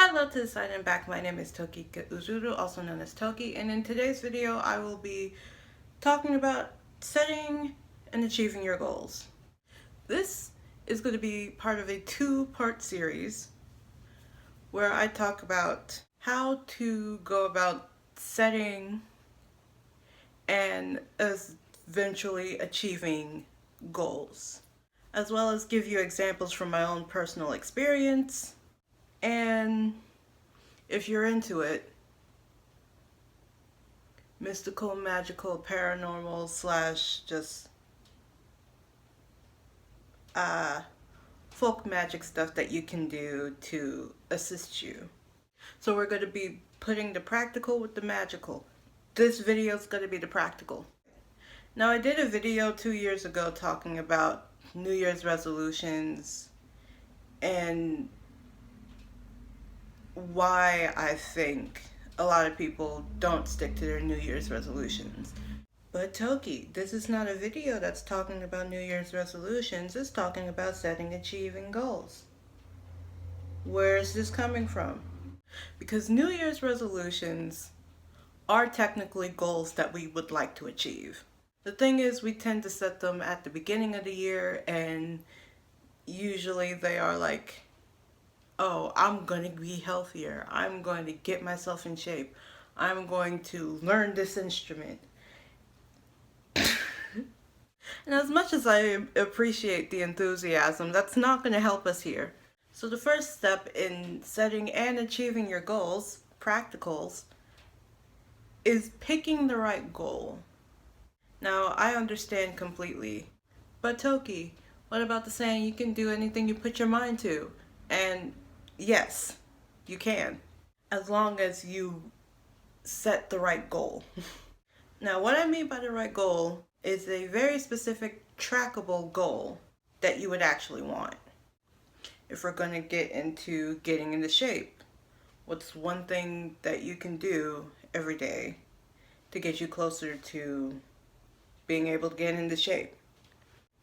Hello to the side and back. My name is Toki Uzuru, also known as Toki, and in today's video I will be talking about setting and achieving your goals. This is going to be part of a two-part series where I talk about how to go about setting and eventually achieving goals, as well as give you examples from my own personal experience. And if you're into it, mystical, magical, paranormal / just folk magic stuff that you can do to assist you. So we're going to be putting the practical with the magical. This video is going to be the practical. Now, I did a video 2 years ago talking about New Year's resolutions and why I think a lot of people don't stick to their New Year's resolutions. But Toki, this is not a video that's talking about New Year's resolutions. It's talking about setting, achieving goals. Where is this coming from? Because New Year's resolutions are technically goals that we would like to achieve. The thing is, we tend to set them at the beginning of the year, and usually they are like, oh, I'm going to be healthier. I'm going to get myself in shape. I'm going to learn this instrument. And as much as I appreciate the enthusiasm, that's not going to help us here. So the first step in setting and achieving your goals, practicals, is picking the right goal. Now, I understand completely. But Toki, what about the saying you can do anything you put your mind to? And yes, you can, as long as you set the right goal. Now, what I mean by the right goal is a very specific, trackable goal that you would actually want. If we're going to get into getting into shape, what's one thing that you can do every day to get you closer to being able to get into shape?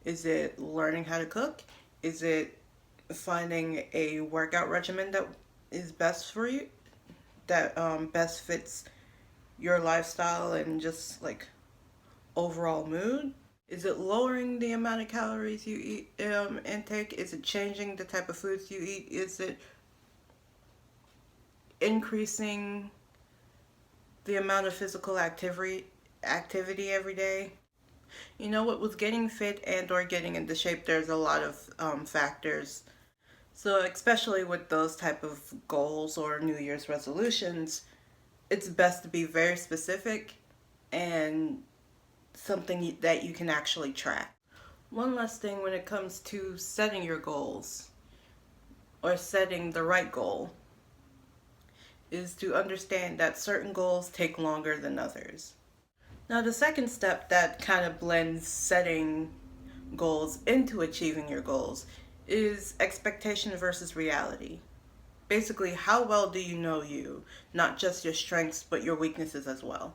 Is it learning how to cook? Is it finding a workout regimen that is best for you, that best fits your lifestyle and just like overall mood? Is it lowering the amount of calories you eat intake? Is it changing the type of foods you eat? Is it increasing the amount of physical activity every day? You know what, with getting fit and or getting into shape, there's a lot of factors. So especially with those type of goals or New Year's resolutions, it's best to be very specific and something that you can actually track. One last thing when it comes to setting your goals or setting the right goal is to understand that certain goals take longer than others. Now, the second step that kind of blends setting goals into achieving your goals is expectation versus reality. Basically, how well do you know you? Not just your strengths, but your weaknesses as well.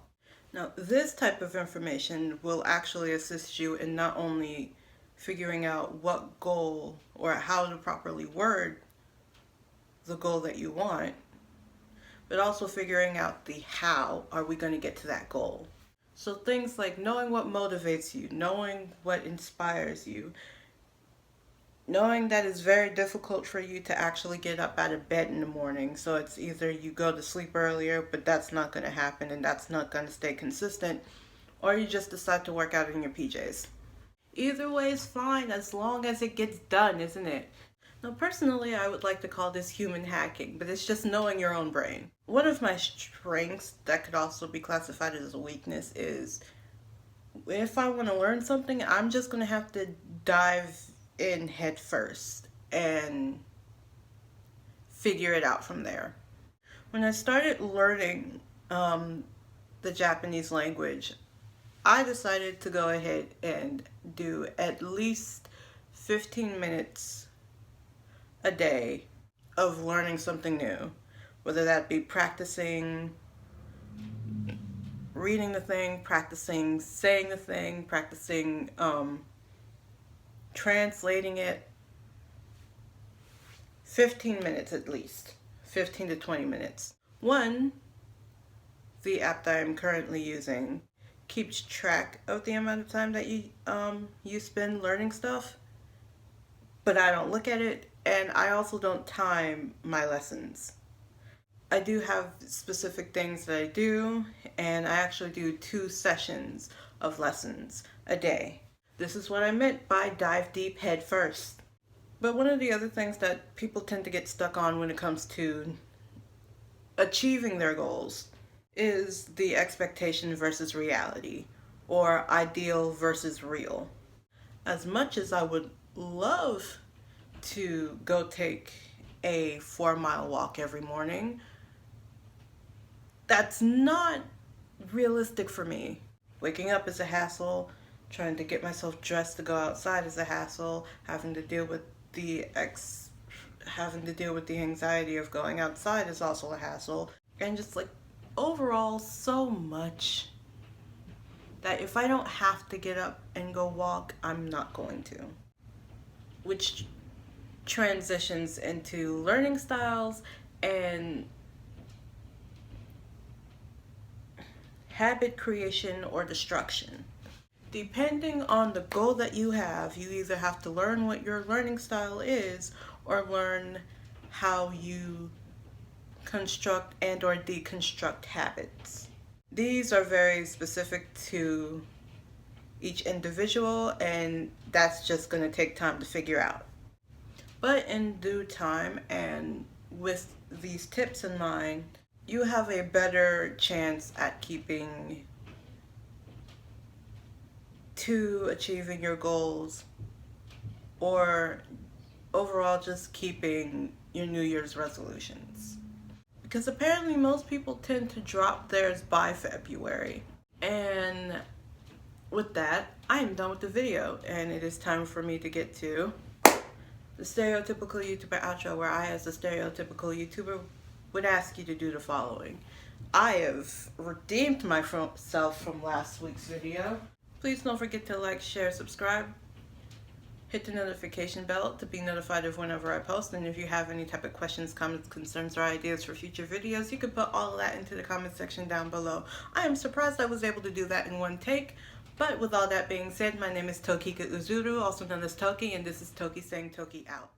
Now, this type of information will actually assist you in not only figuring out what goal or how to properly word the goal that you want, but also figuring out the how are we going to get to that goal. So things like knowing what motivates you, knowing what inspires you, knowing that it's very difficult for you to actually get up out of bed in the morning. So it's either you go to sleep earlier, but that's not going to happen and that's not going to stay consistent, or you just decide to work out in your PJs. Either way is fine as long as it gets done, isn't it? Now, personally, I would like to call this human hacking, but it's just knowing your own brain. One of my strengths that could also be classified as a weakness is if I want to learn something, I'm just going to have to dive in head first and figure it out from there. When I started learning the Japanese language, I decided to go ahead and do at least 15 minutes a day of learning something new, whether that be practicing reading the thing, practicing saying the thing, practicing translating it. 15 minutes at least. 15 to 20 minutes. One, the app that I'm currently using keeps track of the amount of time that you spend learning stuff, but I don't look at it, and I also don't time my lessons. I do have specific things that I do, and I actually do 2 sessions of lessons a day. This is what I meant by dive deep head first. But one of the other things that people tend to get stuck on when it comes to achieving their goals is the expectation versus reality, or ideal versus real. As much as I would love to go take a 4-mile walk every morning, that's not realistic for me. Waking up is a hassle, trying to get myself dressed to go outside is a hassle, having to deal with the anxiety of going outside is also a hassle, and just like overall so much that if I don't have to get up and go walk, I'm not going to. Which transitions into learning styles and habit creation or destruction. Depending on the goal that you have, you either have to learn what your learning style is or learn how you construct and or deconstruct habits. These are very specific to each individual, and that's just going to take time to figure out. But in due time and with these tips in mind, you have a better chance at achieving your goals, or overall just keeping your New Year's resolutions. Because apparently most people tend to drop theirs by February. And with that, I am done with the video, and it is time for me to get to the stereotypical YouTuber outro, where I, as a stereotypical YouTuber, would ask you to do the following. I have redeemed myself from last week's video. Please don't forget to like, share, subscribe. Hit the notification bell to be notified of whenever I post. And if you have any type of questions, comments, concerns, or ideas for future videos, you can put all of that into the comment section down below. I am surprised I was able to do that in one take. But with all that being said, my name is Tokika Uzuru, also known as Toki, and this is Toki saying Toki out.